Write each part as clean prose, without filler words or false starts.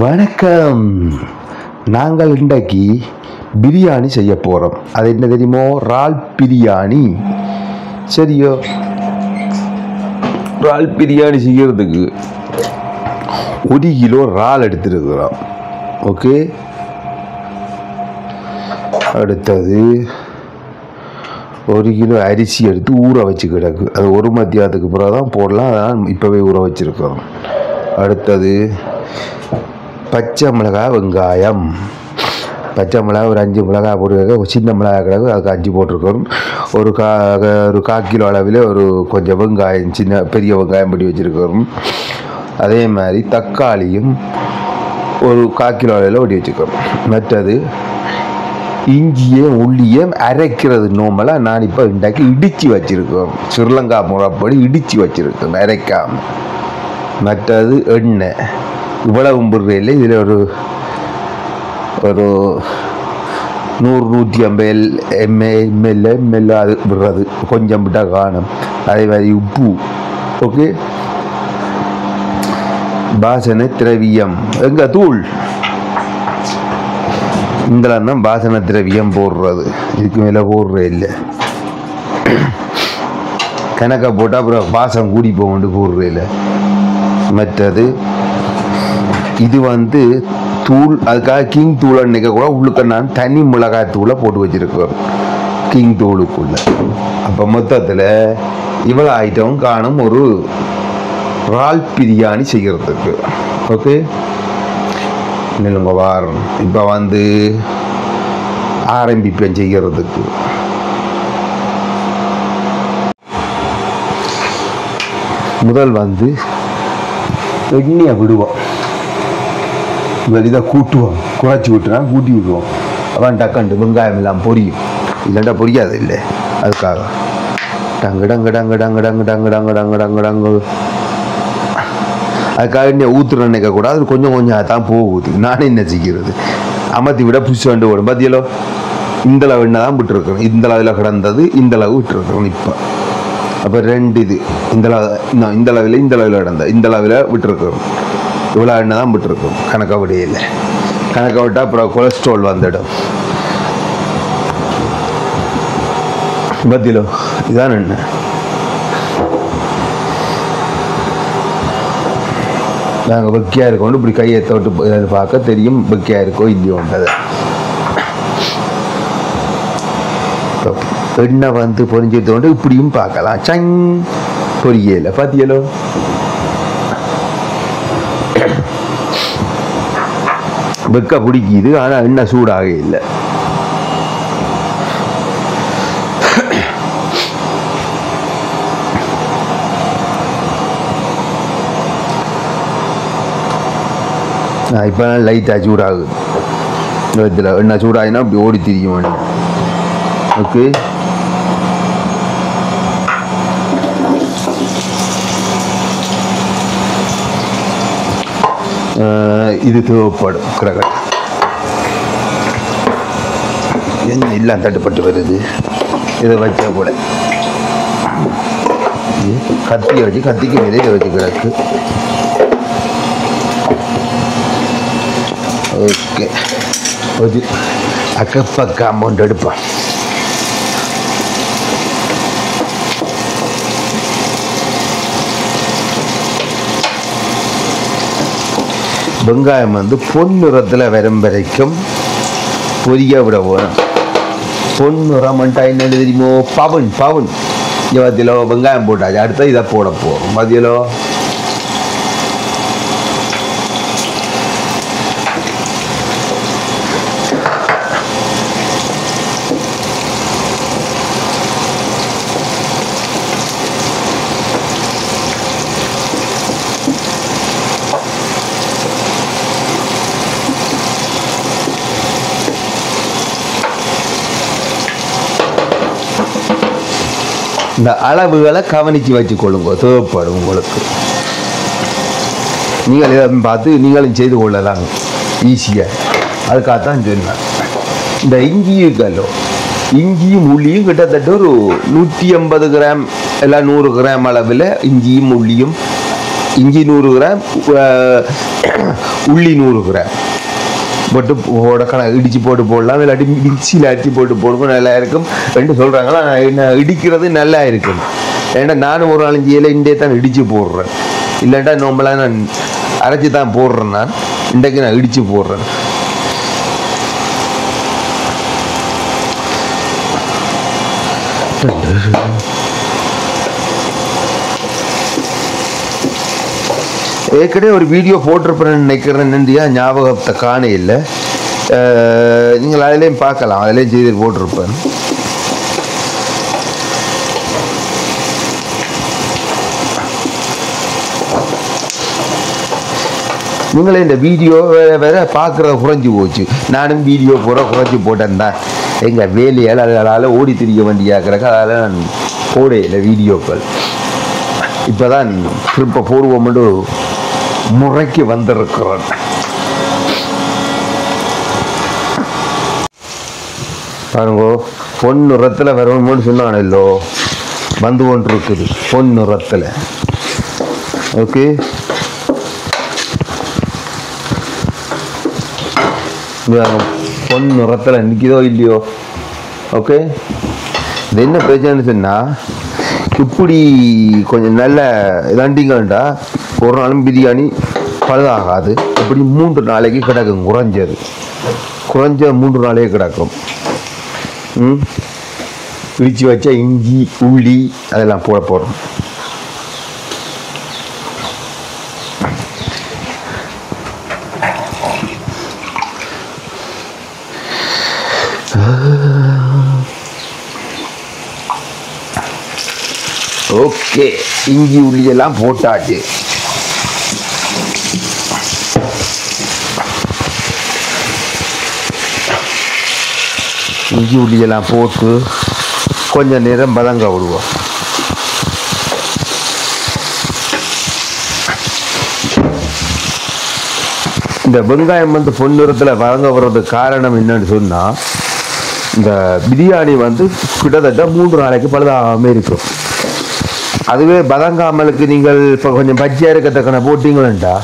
வணக்கம். நாங்கள் இன்றைக்கு பிரியாணி செய்ய போகிறோம். அது என்ன தெரியுமோ? இறால் பிரியாணி. சரியோ? இறால் பிரியாணி செய்கிறதுக்கு 1 கிலோ இறால் எடுத்துருக்குறோம். ஓகே. அடுத்தது 1 கிலோ அரிசி எடுத்து ஊற வச்சு கிடக்கு. அது ஒரு மத்தியானத்துக்கு பிறகு தான் போடலாம். அதனால் இப்போவே ஊற வச்சுருக்கிறோம். அடுத்தது பச்சை மிளகாய், வெங்காயம். பச்சை மிளகாய் ஒரு 5 மிளகாய் போட்டு, சின்ன மிளகாய் கிடக்கு, அதுக்கு 5 போட்டிருக்கோம். ஒரு 1/4 கிலோ அளவில் ஒரு கொஞ்சம் வெங்காயம், பெரிய வெங்காயம் படி வச்சுருக்கோம். அதே மாதிரி தக்காளியும் ஒரு 1/4 கிலோ அளவில் ஒட்டி வச்சுக்கிறோம். மற்றது இஞ்சியும் உள்ளியும் அரைக்கிறது நோம்பலாக நான் இப்போ இன்றைக்கு இடித்து வச்சுருக்கோம். ஸ்ரீலங்கா முறைப்படி இடித்து வச்சுருக்கோம், அரைக்காமல். மற்றது எண்ணெய் இவ்வளவு புடுறையில் இதில் ஒரு 100-150 ml அது விடுறது, கொஞ்சம் விட்டால் காணும். அதே மாதிரி உப்பு. ஓகே. வாசனை திரவியம் எங்கள் தூள் இதெல்லாம் தான் வாசனை திரவியம் போடுறது. இதுக்கு மேலே போடுறே இல்லை. கணக்கை போட்டால் அப்புறம் வாசம் கூடி போகண்டு போடுறே இல்லை. மற்றது இது தூள். அதுக்காக கிங் தூளை நினைக்க கூட உள்ளுக்க நான் தனி மிளகாய் தூளை போட்டு வச்சுருக்கோம் கிங் தூளுக்குள்ள. அப்போ மொத்தத்தில் இவ்வளோ ஐட்டம் காணும் ஒரு இறால் பிரியாணி செய்கிறதுக்கு. ஓகே. நிலுங்க வாரம் இப்போ ஆரம்பிப்பேன் செய்கிறதுக்கு. முதல் எண்ணெயை விடுவோம். இதை கூட்டுவோம், குறைச்சி விட்டுனா கூட்டி விடுவோம். அவன் டக்கண்டு வெங்காயம் எல்லாம் பொரியும். இல்லைண்டா பொரியாது இல்லை. அதுக்காக டங்கு டங்கு டங்கு டங்கு டங்கு டங்கு டங்கு டங்கு டங்கு டங்கு. அதுக்காக எண்ணெய் ஊற்றுற நினைக்கக்கூடாது. அது கொஞ்சம் கொஞ்சம் தான் போகுது. நானே என்ன செய்கிறது, அமர்த்தி விட புஷ் வண்டு ஓடும். பார்த்தியலோ, இந்தளவு எண்ணெய் தான் விட்டுருக்கணும். இந்தளவில் கிடந்தது, இந்தளவு விட்டுருக்கணும். இப்போ அப்போ 2 இது இந்தளவில் கிடந்த இந்தளவில் விட்டுருக்கணும். இவ்வளோ எண்ணெய் தான் விட்டுருக்கோம். கணக்கை விடையில்லை. கணக்கை விட்டால் அப்புறம் கொலஸ்ட்ரால் வந்துடும். பத்திலோ இதான் எண்ணெய். நாங்கள் வெக்கையாக இருக்கோம். இப்படி கையை தொட்டு பார்க்க தெரியும் வெக்கையாக இருக்கோ இல்லையோன்றது. எண்ணெய் பொரிஞ்சது இப்படியும் பார்க்கலாம். சங் பொரியல பார்த்தியலோ. வெக்க பிடிக்குது, ஆனால் எண்ணெய் சூடாக இல்லை. இப்போ லைட்டாக சூடாகுது. இதில் எண்ணெய் சூடாகினா அப்படி ஓடி திரியும் எண்ணெய். ஓகே. இது தேவைப்படும். கிடக்கட் என்ன எல்லாம் தட்டுப்பட்டு வருது. இதை வச்சா கூட கத்தியை வச்சு கத்திக்கு மேலே இதை வச்சு கிடக்கு. ஓகே. ஒரு அக்கப்பக்கா அமௌண்ட் எடுப்போம். வெங்காயம் பொன்னிறத்தில் வரும் வரைக்கும் பொரிய விட போகணும். பொன்னிறம்ட்டா என்ன தெரியுமோ? பவுன் பவுன். 20 கிலோ வெங்காயம் போட்டாச்சு. அடுத்த இதை போட போகிறோம். மதியலோ இந்த அளவுகளை கவனித்து வச்சுக்கொள்ளுங்க. தேவைப்படும் உங்களுக்கு. நீங்கள் இதை பார்த்து நீங்களும் செய்து கொள்ளலாம் ஈஸியாக. அதுக்காகத்தான் சொன்னேன். இந்த இஞ்சியுக்கல்லோ இஞ்சியும் உள்ளியும் கிட்டத்தட்ட ஒரு 150 கிராம் இல்லை 100 கிராம் அளவில் இஞ்சியும் உள்ளியும் இஞ்சி 100 கிராம், உள்ளி 100 கிராம் போட்டு இடிச்சு போட்டு போடலாம். இல்லாட்டி மிக்சியில் அடிச்சு போட்டு போடுவோம், நல்லா இருக்கும் ரெண்டு சொல்கிறாங்களா. நான் இடிக்கிறது நல்லா இருக்கும். ஏன்னா நானும் ஒரு 4-5 இலை இண்டே தான் இடித்து போடுறேன். இல்லாட்டா நோம்பலாம் நான் அரைச்சி தான் போடுறேன். நான் இன்றைக்கு நான் இடித்து போடுறேன். ஏற்கனவே ஒரு வீடியோ போட்டிருப்பேன்னு நினைக்கிறேன். நன்றியா ஞாபகத்தை காண இல்லை. நீங்கள் அதிலையும் பார்க்கலாம், அதிலையும் செய்து போட்டிருப்பேன். நீங்களே இந்த வீடியோ வேற பார்க்குறத குறைஞ்சி போச்சு. நானும் வீடியோ குறைஞ்சி போட்டேன் தான். எங்கள் வேலையால் அதனால் ஓடி திரிய வேண்டியாக்கிறக்கு அதால் நான் போடையில வீடியோக்கள். இப்போ தான் திருப்ப போடுவோம்னு முறைக்கு வந்திருக்கிறேன். பாருங்கோ, பொன்னுரத்தில் வரணும்னு சொன்னானല്ലോ, வந்து கொண்டு இருக்குது பொன்னுரத்தில். ஓகே, பொன்னுரத்தில் நிற்கிதோ இல்லையோ. ஓகே, இது என்ன பிரச்சனைன்னு சொன்னால், இப்படி கொஞ்சம் நல்ல இதாண்டிங்கண்டா ஒரு நாளும் பிரியாணி பழுதாகாது. இப்படி 3 நாளைக்கு கிடக்கும். குறைஞ்ச 3 நாளைக்கு கிடக்கும். பிரித்து வச்சா இஞ்சி உள்ளி அதெல்லாம் போட போகிறோம். ஓகே, இஞ்சி உள்ளியெல்லாம் போட்டாச்சு. இஞ்சி உள்ளியெல்லாம் போட்டு கொஞ்சம் நேரம் வதங்க விடுவோம். இந்த வெங்காயம் வந்து பொன்னிறத்தில் வதங்க வர்றதுக்கு காரணம் என்னன்னு சொன்னால், இந்த பிரியாணி வந்து கிட்டத்தட்ட 3 நாளைக்கு பழுதாகாமல் இருக்கும். அதுவே வதங்காமலுக்கு நீங்கள் இப்போ கொஞ்சம் பச்சையாக இருக்கத்தக்கன போட்டிங்களா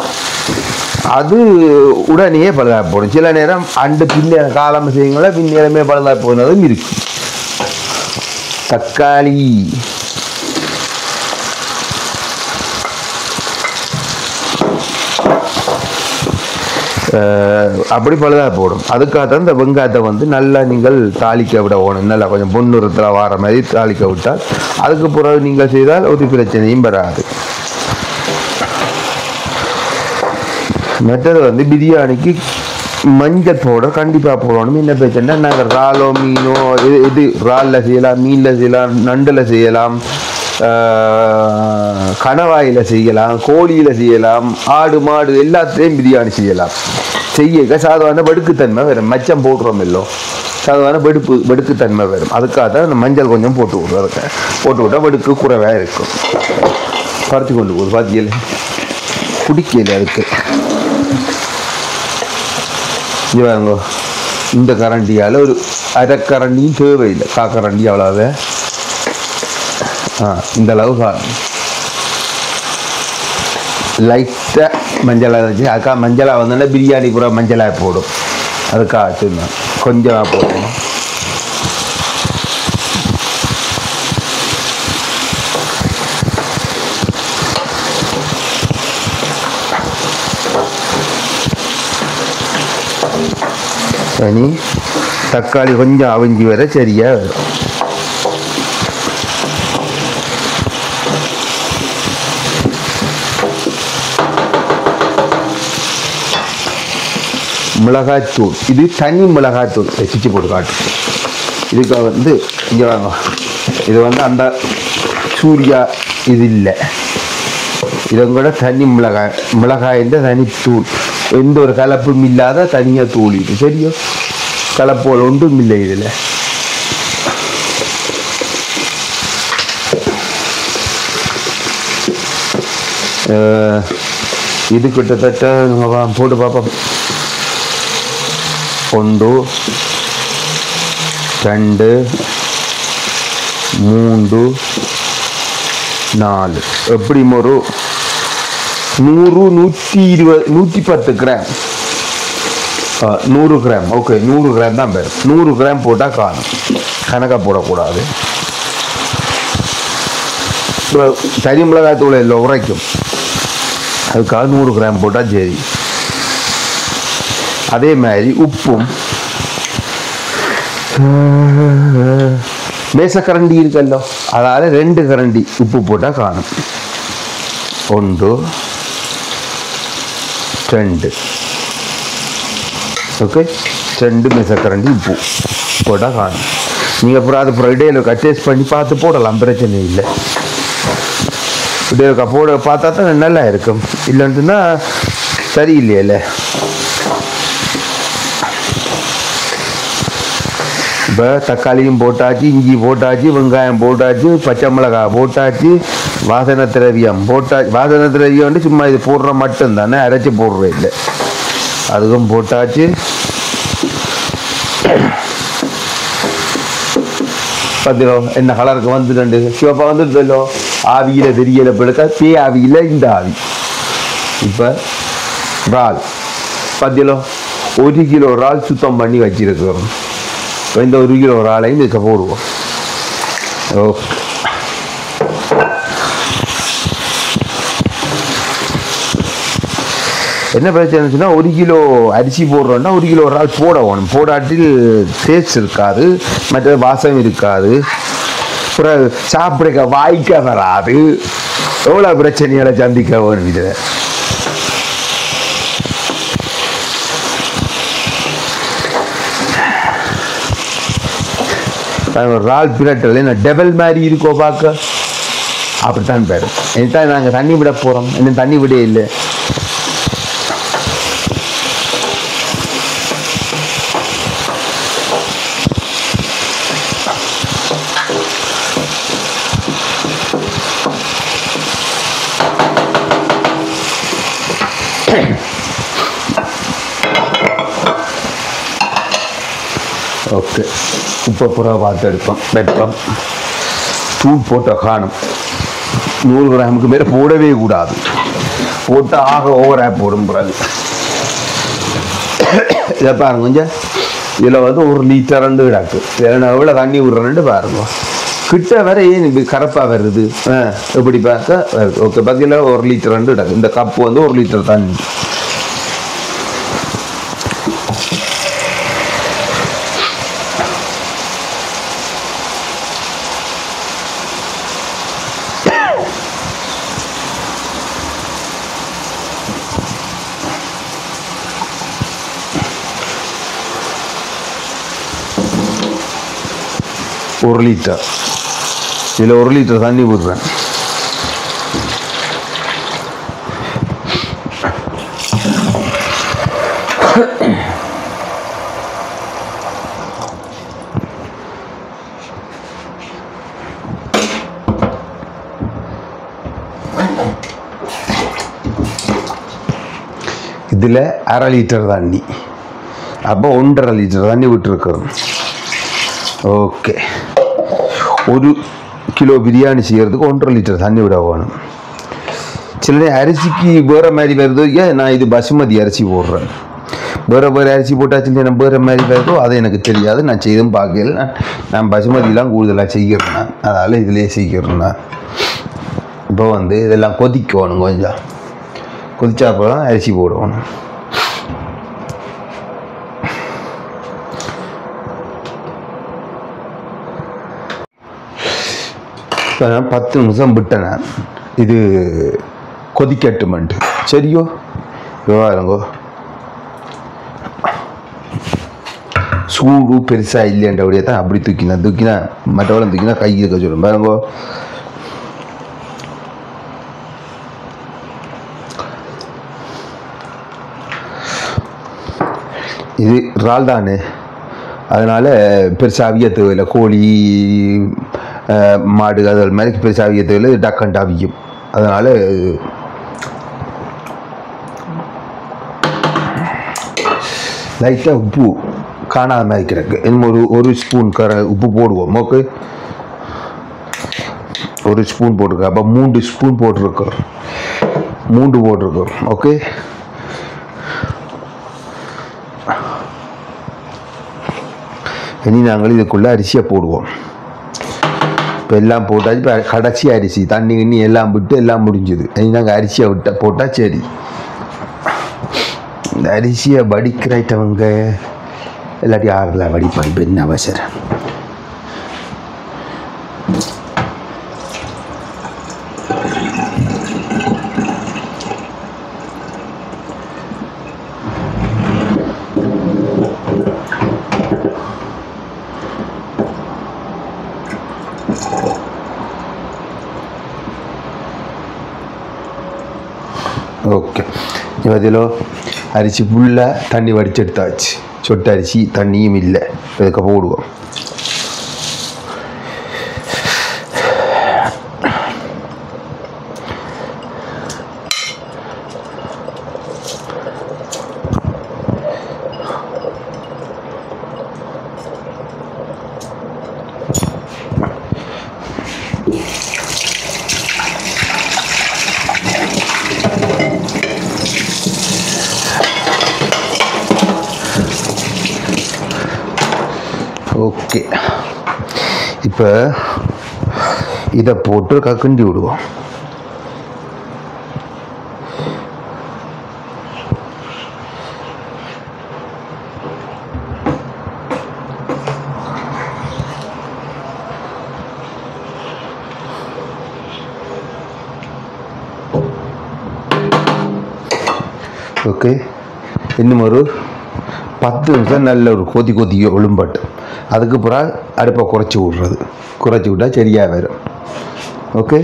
அது உடனே பழுதாக போடும். சில நேரம் அண்டு பின்ன காலம் செய்யுங்களா பின்னேரமே பழுதாக போனதும் இருக்கு. தக்காளி அப்படி பழுதாக போடும். அதுக்காகத்தான் இந்த வெங்காயத்தை வந்து நல்லா நீங்கள் தாளிக்க விட ஓணும். நல்லா கொஞ்சம் பொன்னிறத்தில் வார மாதிரி தாளிக்க விட்டால் அதுக்கு பிறகு நீங்கள் செய்தால் ஒரு பிரச்சனையும் வராது. மற்றது வந்து பிரியாணிக்கு மஞ்சள் பவுடர் கண்டிப்பாக போடணும். என்ன பிரச்சனை, நாங்கள் இறாலோ மீனோ இது இறாலில் செய்யலாம், மீனில் செய்யலாம், நண்டில் செய்யலாம், கணவாயில் செய்யலாம், கோழியில் செய்யலாம், ஆடு மாடு எல்லாத்தையும் பிரியாணி செய்யலாம். செய்ய சாதாரண வெடுக்குத்தன்மை வரும். மச்சம் போடுறோம் இல்லோ, சாதாரண வெடுக்குத்தன்மை வரும். அதுக்காக தான் அந்த மஞ்சள் கொஞ்சம் போட்டு விடுறோம். அதுக்கு போட்டு விட்டால் வெடுக்கு குறைவாக இருக்கும். பறித்து கொண்டு போகுது பாத்தியல் பிடிக்கல. அதுக்கு இவங்க இந்த கரண்டியால் ஒரு அரை கரண்டியும் தேவையில்லை, காக்கரண்டி அவ்வளோவே. இந்த அளவு லைட்டாக மஞ்சளாக இருந்துச்சு. அதுக்காக மஞ்சளாக வந்தோன்னா பிரியாணி பூரா மஞ்சளாக போடும். அதுக்காக சொன்னேன் கொஞ்சமாக போடணும். தனி தக்காளி கொஞ்சம் அவிஞ்சி வர சரியாக வரும். மிளகாய்த்தூள், இது தனி மிளகாய்த்தூள் வச்சு போட்டு காட்டு. இதுக்கு வந்து இங்கே வாங்க, இது வந்து அந்த சூர்யா இது இல்லை, இதங்கூட தனி மிளகாயின் தனித்தூள். எந்த ஒரு கலப்பும் இல்லாத தனியாக தூள். இது சரியோ, கலப்போல் ஒன்றும் இல்லை இதில். இது கிட்டத்தட்ட போட்டு பார்ப்போம். 1 2 3 4 எப்படி ஒரு 100 120 110 கிராம் 100 கிராம். ஓகே, 100 கிராம் தான் பேர். 100 கிராம் போட்டால் காணும், கணக்காக போடக்கூடாது. தனி மிளகாய் தூள் இல்லை உரைக்கும், அதுக்காக 100 கிராம் போட்டால் சரி. அதே மாதிரி உப்பும் மேசக்கரண்டி இருக்கல்லோ, அதாவது 2 கரண்டி உப்பு போட்டால் காணும். 1 2 ஓகே, 2 மேசக்கரண்டி உப்பு போட்டால் காணும். நீங்கள் அப்புறம் அது அப்புறம் இடையில டேஸ்ட் பண்ணி பார்த்து போடலாம், பிரச்சனை இல்லை. இடையில போட பார்த்தா தான் நல்லா இருக்கும், இல்லைன்ட்டுன்னா சரியில்லையில. இப்போ தக்காளியும் போட்டாச்சு, இஞ்சி போட்டாச்சு, வெங்காயம் போட்டாச்சு, பச்சை மிளகாய் போட்டாச்சு, வாசனை திரவியம் போட்டாச்சு. வாசனை திரவியம் வந்து சும்மா இது போடுற மட்டும் தானே, அரைச்சி போடுறே இல்லை. அதுவும் போட்டாச்சு. பார்த்துக்கோ என்ன கலருக்கு வந்துட்டு சிவப்பா வந்துட்டோ, ஆவியில் தெரியலை பிள்ளைக்கா, தே ஆவியில் இந்த ஆவி. இப்போ இறால் பார்த்தியலோ, 1 கிலோ இறால் சுத்தம் பண்ணி வச்சிருக்கிறோம். இப்போ இந்த 1 கிலோ இறாலையும் இதுக்கு போடுவோம். ஓகே, என்ன பிரச்சனை சொன்னால் 1 கிலோ அரிசி போடுறோன்னா 1 கிலோ இறால் போடணும். போடாட்டில் டேஸ்ட் இருக்காது, மற்ற வாசம் இருக்காது, அப்புறம் சாப்பிட வாய்க்க வராது. எவ்வளோ பிரச்சனைகளை சந்திக்க வேணும் இதில். இறால் பிரட்டல் என்ன டெவல் மாதிரி இருக்கோ பார்க்க, அப்படித்தான் பேர். என்னத்தான் நாங்கள் தண்ணி விட போகிறோம், என்ன தண்ணி விட இல்லை. ஓகே, உப்பை புறா பார்த்து எடுப்போம், வைப்போம். தூள் போட்ட காணும். 100 கிராமுக்கு மேலே போடவே கூடாது, போட்டால் ஆக ஓவராக போடும். பிறகு இதை பாருங்க, கொஞ்சம் இதில் வந்து 1 லிட்டர் 2 கிடாக்கு, இல்லைன்னா எவ்வளோ தண்ணி விடுறேன்னு பாருங்க. கிட்ட வர ஏன் கரப்பாக வருது, எப்படி பார்க்க வருது. ஓகே, பார்த்தீங்கன்னா 1 லிட்டர் 2 கிடாக்கு. இந்த கப்பு வந்து 1 லிட்டர் தண்ணி. ஒரு லிட்டர், இதில் 1 லிட்டர் தண்ணி விடுறேன். இதில் 1/2 லிட்டர் தண்ணி, அப்போ 1.5 லிட்டர் தண்ணி விட்டுருக்குறோம். ஓகே, 1 கிலோ பிரியாணி செய்கிறதுக்கு 1.5 லிட்டர் தண்ணி விட வேணும். சில அரிசிக்கு வேறு மாதிரி வருதோ, ஏன் நான் இது பசுமதி அரிசி போடுறேன். வேறு அரிசி போட்டால் சில வேறு மாதிரி வருதோ அது எனக்கு தெரியாது, நான் செய்தும் பார்க்கல. நான் பசுமதியெலாம் கூடுதலாக செய்கிறேன் நான், அதனால் இதிலே செய்கிறேன் நான். இப்போ வந்து இதெல்லாம் கொதிக்கணும், கொஞ்சம் கொதிச்சா தான் அரிசி போடணும். இப்போ நான் 10 நிமிஷம் விட்டேன், இது கொதிக்கட்டுமெண்டு. சரியோ, விவாதங்கோ சூடு பெருசாக இல்லைன்றபடியே தான் அப்படி தூக்கினா மற்றவளம் தூக்கினா கை இருக்க சொல்லும் பாருங்கோ. இது இறால் தானே, அதனால் பெருசாக அவிய தேவையில்லை. கோழி மாடு அது மாதிரி பெருசாக அவிய தேவையில்லை, டக்கண்டு அவியும். அதனால் லைட்டாக உப்பு காணாத மாதிரி கிடக்கு, இன்னும் ஒரு ஸ்பூன் உப்பு போடுவோம். ஓகே, 1 ஸ்பூன் போட்டிருக்கோம், அப்போ 3 ஸ்பூன் போட்டிருக்கோம். 3 போட்டிருக்கோம். ஓகே, இனி நாங்கள் இதுக்குள்ளே அரிசியை போடுவோம். இப்போ எல்லாம் போட்டாச்சு. இப்போ கடைசி அரிசி தண்ணி கிண்ணி எல்லாம் விட்டு எல்லாம் முடிஞ்சுது. இனி நாங்கள் அரிசியை போட்டால் சரி. இந்த அரிசியை வடிக்கிறவங்க இல்லாட்டி ஆறுல வடிப்பாங்க, என்ன அவசரம். ஓகே, இதில் அரிசி ஃபுல்லாக தண்ணி வடிச்செடுத்தாச்சு. சொட்டு அரிசி தண்ணியும் இல்லை. இதுக்கு போடுவோம். ஓகே, இப்போ இதை போட்டு கிண்டி விடுவோம். ஓகே, இன்னும் ஒரு 10 நிமிஷம் நல்ல ஒரு கொதி ஒழும்பட்டு. அதுக்கு பிறகு அடுப்பை குறைச்சி விட்டால் சரியாக வரும். ஓகே,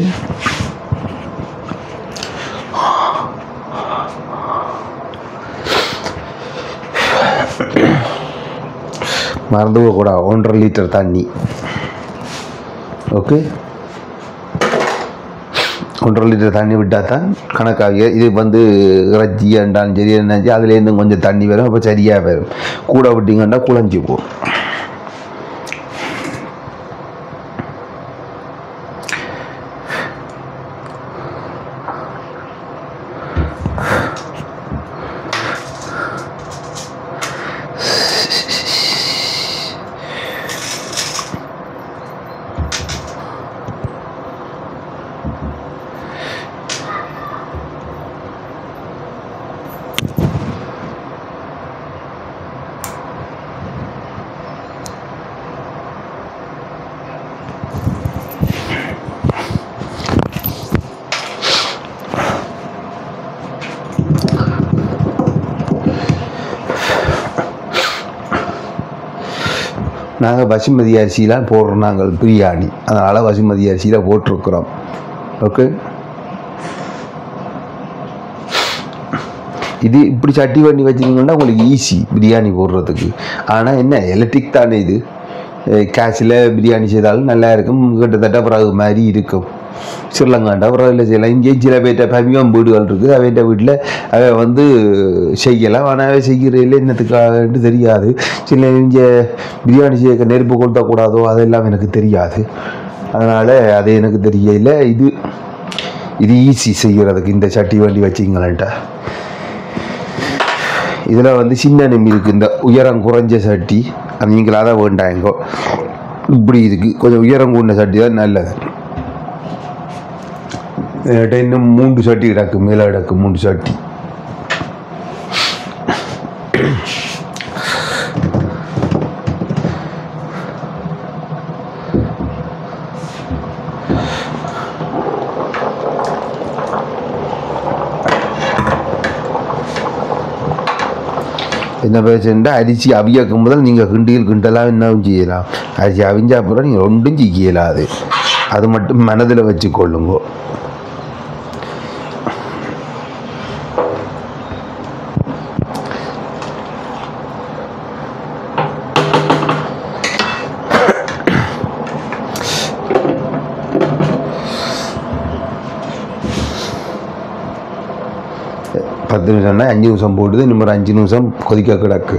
மறந்து போகக்கூடாது. 1.5 லிட்டர் தண்ணி. ஓகே, 1.5 லிட்டர் தண்ணி விட்டால் தான் கணக்காக. இது இறைச்சி என்றாலும் சரி என்னாச்சு, அதுலேருந்து கொஞ்சம் தண்ணி வரும். அப்போ சரியாக வரும். கூட விட்டிங்கன்னா குழஞ்சி போகும். நாங்கள் பசுமதி அரிசியெலாம் போடுறோம். நாங்கள் பிரியாணி, அதனால் பசுமதி அரிசியில் போட்டிருக்கிறோம். ஓகே, இது இப்படி சட்டி பண்ணி வச்சுக்கிங்கன்னா உங்களுக்கு ஈஸி பிரியாணி போடுறதுக்கு. ஆனால் என்ன, எலக்ட்ரிக் தானே இது. கேஸில் பிரியாணி செய்தாலும் நல்லா இருக்கும். கிட்டத்தட்ட பிறகு மாதிரி இருக்கும். ஸ்ரீலங்காண்டா பிறகு இல்லை செய்யலாம். இங்கேயும் சில பேர்ட்ட பமியம் வீடுகள் இருக்குது. அவைட்ட வீட்டில் அவை செய்யலாம். ஆனால் அவை செய்கிறதில்ல என்னத்துக்காகன்ட்டு தெரியாது. சில இங்கே பிரியாணி செய்ய நெருப்பு கொளுத்தக்கூடாதோ அதெல்லாம் எனக்கு தெரியாது. அதனால் அது எனக்கு தெரியல. இது ஈஸி செய்கிறதுக்கு. இந்த சட்டி வண்டி வச்சிங்களேன்ட்டா இதில் சின்ன நெம்மி இருக்குது. இந்த உயரம் குறைஞ்ச சட்டி நீங்களாக தான் வேண்டாங்கோ. இப்படி இருக்குது. கொஞ்சம் உயரம் கூடின சட்டி தான் நல்லது. இன்னும் 3 சட்டி கிடக்கு, மேலே கிடக்கு 3 சட்டி. என்ன பிரச்சனை, அரிசி அவியாக்கும் முதல் நீங்கள் கிண்டலாம் என்னவும் செய்யலாம். அரிசி அவிஞ்சா அப்புறம் நீங்கள் ஒன்றும் செய்யலாது. அது மட்டும் மனதில் வச்சு கொள்ளுங்கோ. பத்து நிமிஷம்னா 5 நிமிஷம் போடுது. இன்னும் ஒரு 5 நிமிஷம் கொதிக்க கிடக்கு.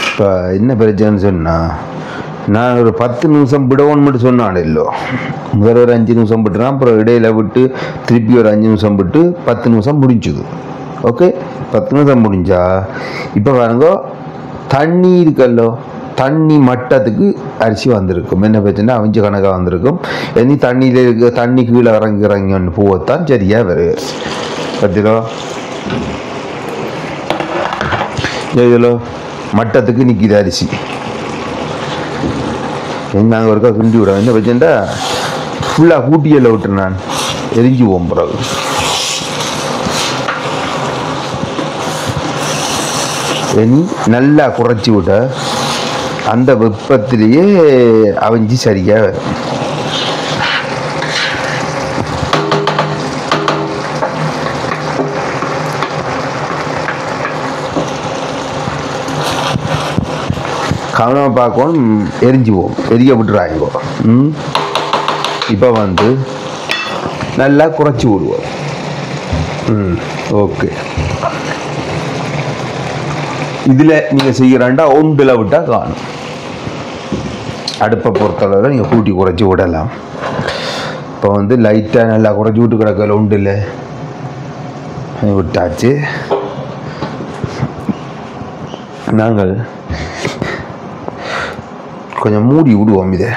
இப்போ என்ன பிரச்சனைன்னு சொன்னால், நான் ஒரு 10 நிமிஷம் விடவோன்னு மட்டும் சொன்னான் இல்லோ. முதல்ல ஒரு 5 நிமிஷம் விட்டுறான், அப்புறம் இடையில விட்டு திருப்பி ஒரு 5 நிமிஷம் விட்டு 10 நிமிஷம் முடிஞ்சுது. ஓகே, 10 நிமிஷம் முடிஞ்சா இப்போ பாருங்க தண்ணி இருக்கல்லோ, தண்ணி மட்டத்துக்கு அரிசி வந்திருக்கும். என்ன பிரச்சனை, அவிஞ்ச கணக்காக வந்திருக்கும். இனி தண்ணியில் இருக்க தண்ணி கீழே இறங்கி போகத்தான் சரியாக வருது. பத்திரோ இதில் மட்டத்துக்கு நிற்கிது அரிசி. நாங்கள் ஒருக்கா கிண்டி விடுவோம். என்ன பிரச்சனைடா, ஃபுல்லாக கூட்டியில் விட்டு நான் எரிஞ்சு போகும். பிறகு இனி நல்லா குறைச்சி விட்ட அந்த வெப்பத்திலேயே அவிஞ்சி சரியாக வரும். கவனமாக பார்க்கணும், எரிஞ்சு போகும், எரிய விட்டுறாங்க. இப்போ வந்து நல்லா குறைச்சி விடுவோம். ஓகே, இதில் நீங்கள் செய்கிறாண்டா ஒன்றில் விட்டால் காணும். அடுப்பை பொறுத்தளவில் நீங்கள் கூட்டி குறைச்சி விடலாம். இப்போ வந்து லைட்டாக நல்லா குறைச்சி விட்டு கிடக்கல ஒன்றில் விட்டாச்சு. நாங்கள் கொஞ்சம் மூடி விடுவோம். இதை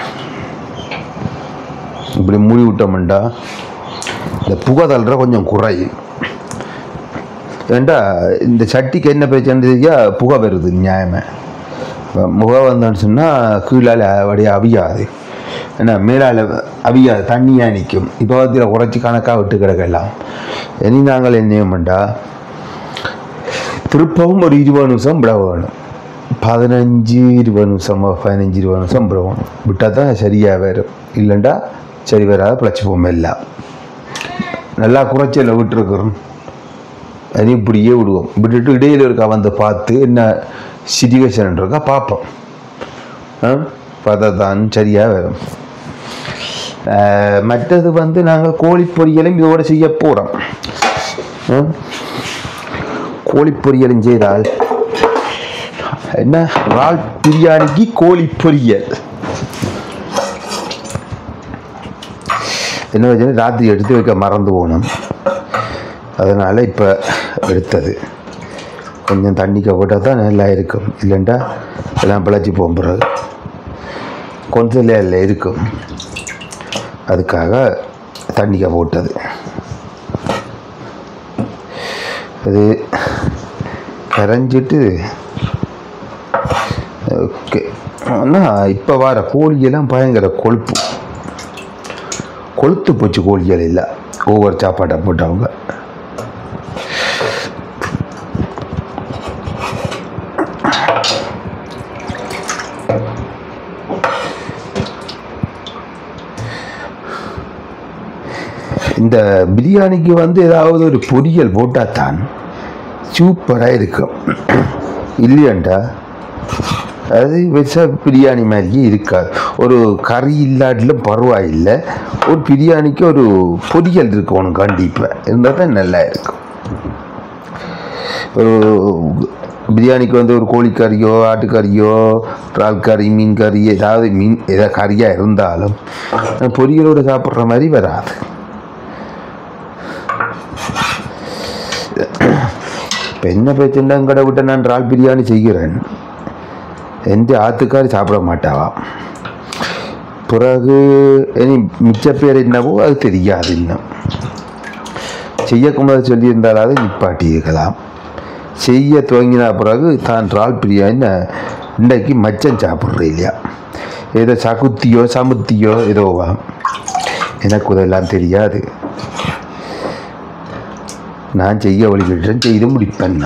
இப்படி மூடி விட்டோம்டா இந்த புகை தள்ளுற கொஞ்சம் குறையும். ஏண்டா இந்த சட்டிக்கு என்ன பிரச்சனையா, புகை வருது நியாயமாக. புகை வந்தான்னு சொன்னால் கீழால் வடியாக அவியாது, ஏன்னா மேலால் அவியாது, தண்ணியாக நிற்கும். இப்போ வந்து குறைச்சி கணக்காக விட்டு கிடக்கலாம். இனி நாங்கள் என்ன செய்யமாட்டா திருப்பவும் ஒரு 20 நிமிஷம் விட வேணும். 15-20 நிமிஷம் 15-20 நிமிஷம் விட வேணும். விட்டால் தான் சரியாக வரும். இல்லைண்டா சரி வராது, பிழைச்சிப்போம். எல்லாம் நல்லா குறைச்சல விட்டுருக்குறோம். அது இப்படியே விடுவோம். விட்டுட்டு இடையில இருக்கா வந்து பார்த்து என்ன சிச்சுவேஷன் இருக்கா பார்ப்போம். பார்த்தா தான் சரியாக வரும். மற்றது வந்து நாங்கள் கோழி பொரியலும் இதோடு செய்ய போகிறோம். கோழி பொரியலும் செய்தால் என்ன, இறால் பிரியாணிக்கு கோழி பொரியல் என்ன வச்சு ராத்திரி எடுத்து வைக்க மறந்து போகணும். அதனால் இப்போ எடுத்தது கொஞ்சம் தண்ணிக்க போட்டால் தான் நல்லா இருக்கும். இல்லைண்டா எல்லாம் பிழைச்சி போகும்போது கொஞ்சம் இல்லை இருக்கும். அதுக்காக தண்ணிக்க போட்டது. அது கரைஞ்சிட்டு ஓகே. ஆனால் இப்போ வர கோழியெல்லாம் பயங்கர கொளுத்து போச்சு. கோழிகள் இல்லை, ஒவ்வொரு சாப்பாட்டை போட்டவங்க. இந்த பிரியாணிக்கு வந்து ஏதாவது ஒரு பொரியல் போட்டால் தான் சூப்பராக இருக்கும். இல்லையாண்டா அது வெச்சா பிரியாணி மாதிரியே இருக்காது. ஒரு கறி இல்லாட்டிலும் பரவாயில்லை, ஒரு பிரியாணிக்கு ஒரு பொரியல் இருக்கணும் கண்டிப்பாக, இருந்தால் தான் நல்லா இருக்கும். ஒரு பிரியாணிக்கு வந்து ஒரு கோழிக்கறியோ ஆட்டுக்கறியோ இறால் கறி மீன் கறி ஏதாவது கறியாக இருந்தாலும் பொரியலோடு சாப்பிட்ற மாதிரி வராது. இப்போ என்ன பிரச்சனை, கடை விட்ட நான் இறால் பிரியாணி செய்கிறேன், எந்த ஆத்துக்காரி சாப்பிட மாட்டாவா. பிறகு இனி மிச்ச பேர் என்னவோ அது தெரியாது. இன்னும் செய்யக்கூடாது சொல்லியிருந்தாலாவது நிப்பாட்டியிருக்கலாம். செய்ய துவங்கினா பிறகு தான் இறால் பிரியாணி இன்றைக்கு மச்சம் சாப்பிட்ற இல்லையா, ஏதோ சகுத்தியோ சமுத்தியோ ஏதோவா, எனக்கு இதெல்லாம் தெரியாது. நான் செய்ய வழிகிட்டேன், செய்து முடிப்பேன்.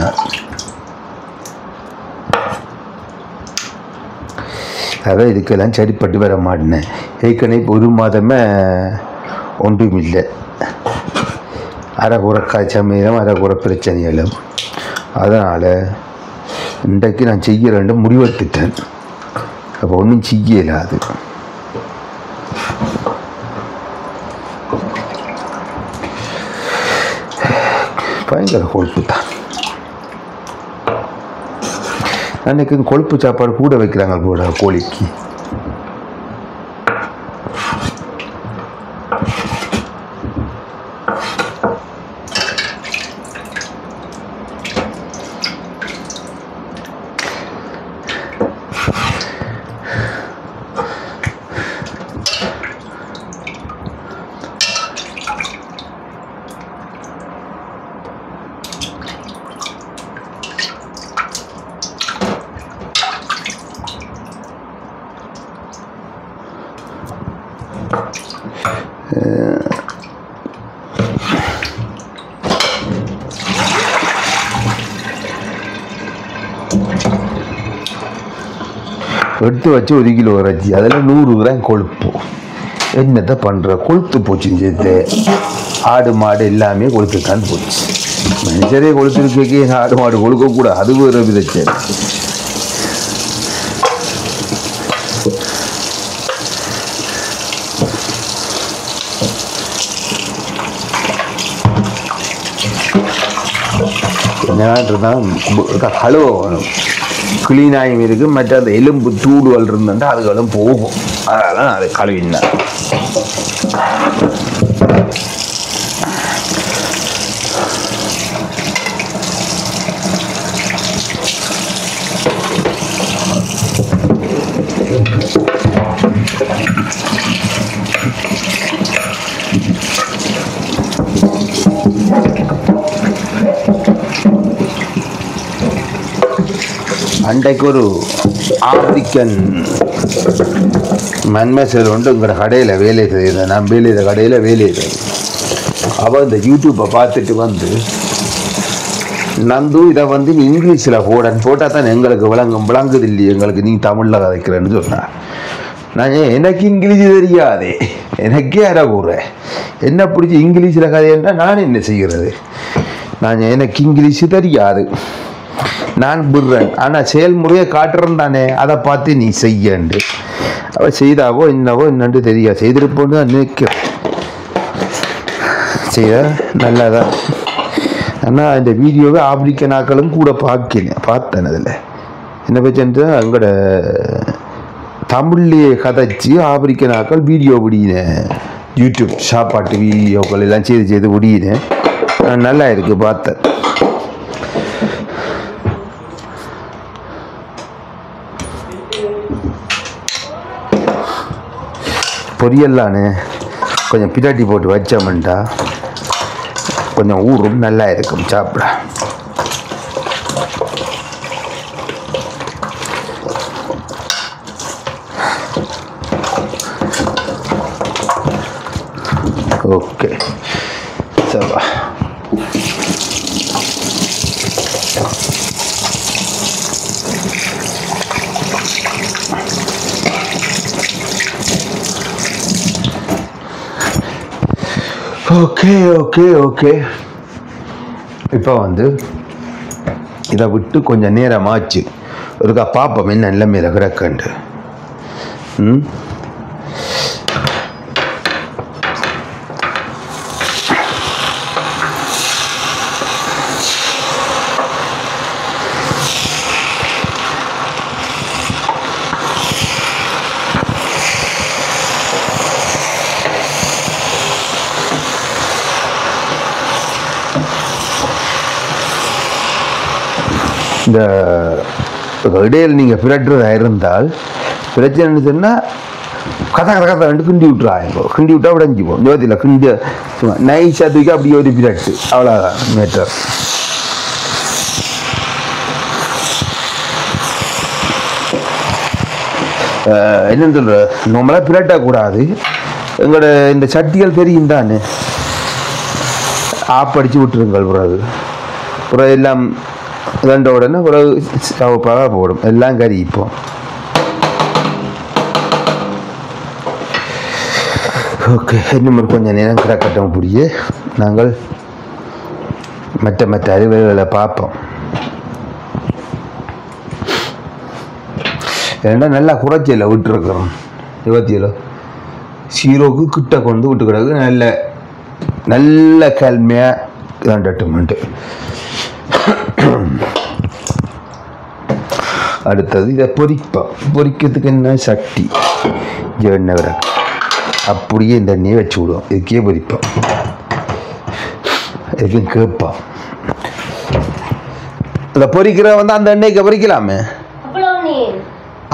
அதான் இதுக்கெல்லாம் சரிப்பட்டு வர மாட்டேன். ஏற்கனவே 1 மாதமே ஒன்றும் இல்லை. அரைக்குறை சமையலும் அரைக்குறை பிரச்சனைகளும். அதனால் இன்றைக்கு நான் செய்ய வேண்டும் முடிவெடுத்துட்டேன். அப்போ ஒன்றும் செய்ய இல்லாது. பயங்கர கொழுப்பு தான். அன்றைக்கு கொழுப்பு சாப்பாடு கூட வைக்கிறாங்க கூட கோழிக்கு. எடுத்து வச்சு 1 கிலோ இறைச்சி, அதில் 100 கிராம் கொழுப்பு. என்னத்தை பண்ணுற, கொழுத்து போச்சுன்னு சேர்த்து ஆடு மாடு எல்லாமே கொழுத்துத்தான் போச்சு. மனுஷரே கொழுத்துருக்கே ஆடு மாடு கொழுக்கக்கூடாது, அது ஒரு விதச்சேரி. என்னதான் கழுவணும், கிளீனாயும் இருக்குது. மற்ற அந்த எலும்பு தூடுகள் இருந்துட்டா அதுகளும் போகும், அதெல்லாம் அதை கழுவினேன். அன்றைக்கு ஒரு ஆப்பிரிக்கன் மன்மேசல் உண்டு எங்களோட கடையில் வேலை செய்கிறேன். நான் வேலை செய்த கடையில் வேலை செய்கிறேன். அவள் இந்த யூடியூப்பை பார்த்துட்டு வந்து, நந்து இதை வந்து நீ இங்கிலீஷில் போட்டால் தான் எங்களுக்கு விளங்குது இல்லையே, எங்களுக்கு நீ தமிழில் கதைக்கிறேன்னு சொன்னார். நான் எனக்கு இங்கிலீஷ் தெரியாதே, எனக்கே அறக்கூறேன், என்ன பிடிச்சி இங்கிலீஷில் கதைன்னா நான் என்ன செய்கிறது? எனக்கு இங்கிலீஷு தெரியாது, நான் விடுறேன், ஆனால் செயல்முறையை காட்டுறேன் தானே, அதை பார்த்து நீ செய்யண்டு. அவள் செய்தாவோ என்னவோ என்னன்னு தெரியாது, செய்திருப்போன்னு தான் நினைக்கிறேன். செய்ய நல்லாதான். ஆனால் இந்த வீடியோவை ஆப்பிரிக்க நாட்களும் கூட பார்த்தேன். அதில் என்ன பிரச்சனை, எங்களோட தமிழ்லேயே கதைச்சி ஆப்பிரிக்க நாட்கள் வீடியோ விடினேன், யூடியூப் சாப்பாட்டு வீடியோக்கள் எல்லாம் செய்து விடினேன். நல்லா இருக்குது பார்த்தேன். பொரியல்லான்னு கொஞ்சம் பிராட்டி போட்டு வச்சோம்ட்டா கொஞ்சம் ஊறும், நல்லா இருக்கும் சாப்பிட. ஓகே சவா. Okay okay okay. இப்போ வந்து இதை விட்டு கொஞ்சம் நேரமாச்சு, ஒருக்கா பார்ப்போம் என்ன நிலைமையில கிடக்குண்டு. இந்த இடையில் நீங்கள் பிரட்டுறதா இருந்தால் பிரச்சனை சொன்னால் கதை கிண்டி விட்டுறாங்க, கிண்டி விட்டா உடஞ்சிப்போம். ஜோதியில் கிண்டி நைஸாக தூக்கி அப்படியே ஒரு பிரட்டு, அவ்வளோதான் மேட்டர். என்னன்னு சொல்கிற, நம்மளாக பிரட்டக்கூடாது. எங்களோட இந்த சட்டிகள் தெரியும் தானே, ஆப்படிச்சு விட்டுருங்கள். பிறகு எல்லாம் இதண்ட உடனே பிறகு சவப்பாக போடும், எல்லாம் கறி. இப்போ ஓகே, இன்னும் கொஞ்சம் நேரம் கிடக்கட்டும். அப்படியே நாங்கள் மற்ற அறிவுகளை பார்ப்போம். ஏன்னா நல்லா குறைச்சல விட்டுருக்குறோம், 27 0க்கு கிட்ட கொண்டு விட்டு கிடக்கு. நல்ல கல்மையாக இதாண்டட்டுமெண்ட்டு. அடுத்தது இதை பொரிக்கிறதுக்கு என்ன சட்டி, எண்ணெய் விட அப்படியே இந்த எண்ணெயை வச்சு விடுவோம். இதுக்கே பொரிப்போம், இதுக்கும் கேட்போம். இந்த பொரிக்கிற வந்து அந்த எண்ணெய்க்கு பொரிக்கலாமே,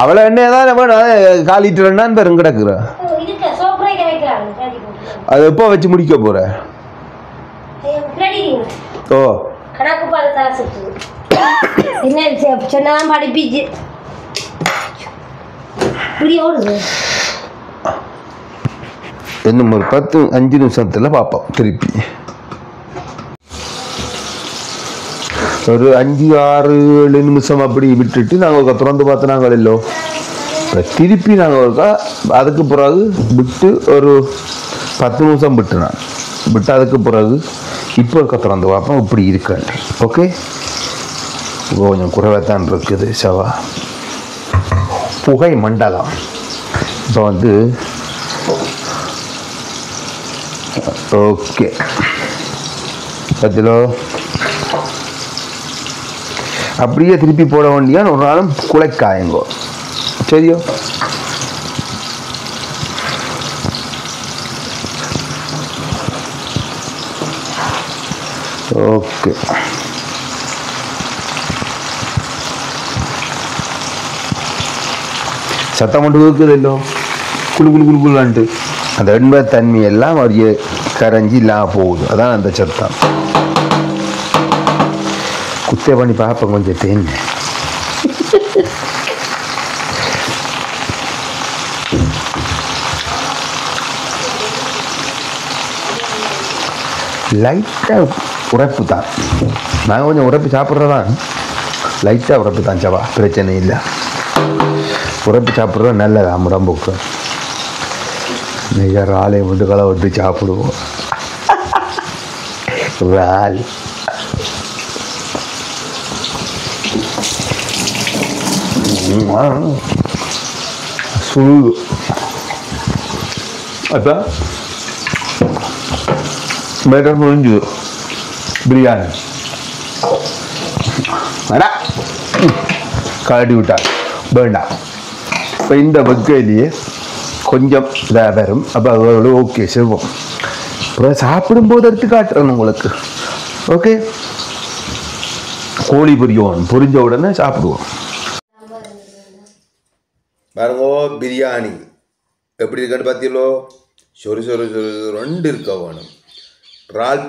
அவ்வளோ எண்ணெய் தான் வேணும். 1/4 லிட்டர் எண்ணான்னு பேரும் கிடக்குற. அது எப்போ வச்சு முடிக்க போற? ஓ என்ன சொன்னாதான் படிப்பிச்சு இப்படி ஓடுது. இன்னும் ஒரு 5 நிமிஷத்தில் பார்ப்போம். திருப்பி ஒரு 5, 6, 7 நிமிஷம் அப்படி விட்டுட்டு நாங்கள் திறந்து பார்த்து நாங்கள் இல்லோ திருப்பி நாங்கள் ஒருக்கா அதுக்கு பிறகு விட்டு ஒரு 10 நிமிஷம் விட்டு அதுக்கு பிறகு இப்போ இருக்க திறந்து பார்ப்போம் இப்படி இருக்காண்டு. ஓகே, கொஞ்சம் குறைவாகத்தான் இருக்குது சவா புகை மண்டலம். இப்போ ஓகே பத்திலோ அப்படியே திருப்பி போட வேண்டியான் ஒரு நாளும் குலைக்காயங்கோ. சரியோ, ஓகே. சத்தம் மட்டும் இருக்குதுல்லோ குழுக்குழுக்குழுக்குள்ளான்ட்டு அந்த எண்பத்தன்மை எல்லாம் அப்படியே கரைஞ்சி இல்லாமல் போகுது. அதான் அந்த சத்தம். குத்தே பண்ணி பார்ப்பேன் கொஞ்சம் தேன். லைட்டாக உரைப்பு தான். நாங்கள் கொஞ்சம் உரைப்பு சாப்பிட்றதான், லைட்டாக உரைப்பு தான் சவா, பிரச்சனை இல்லை. உரைப்பு சாப்பிட்றது நல்லதா உடம்புக்கு. மிக ராலையை வந்து களை விட்டு சாப்பிடுவோம். ரால் சுழு. அப்போ பேட்டர் முடிஞ்சு பிரியாணி வேணாம் கலட்டி விட்டார் வேண்டாம். இப்போ இந்த பக்கையிலேயே கொஞ்சம் இதாக வரும். அப்போ அதோட ஓகே செய்வோம். அப்புறம் சாப்பிடும்போது எடுத்து காட்டுறேன் உங்களுக்கு. ஓகே, கோழி பொரிஞ்ச உடனே சாப்பிடுவோம். பாருங்கோ பிரியாணி எப்படி இருக்குன்னு பார்த்தீங்களோ. சொரு 2 இருக்க வேணும். இறால்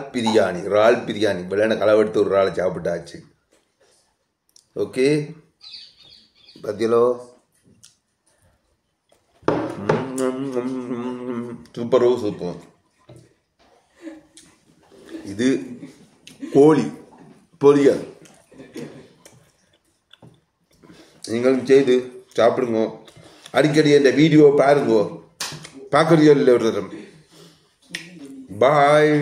பிரியாணி வெள்ளன களவெடுத்து ஒரு இறாலை சாப்பிட்டாச்சு. ஓகே பார்த்தீங்களோ, சூப்பர். இது கோழி பொரியல். நீங்களும் செய்து சாப்பிடுங்க. அடிக்கடி இந்த வீடியோ பாருங்க. பார்க்குறீங்க இல்லை ஒரு தரம். பாய்.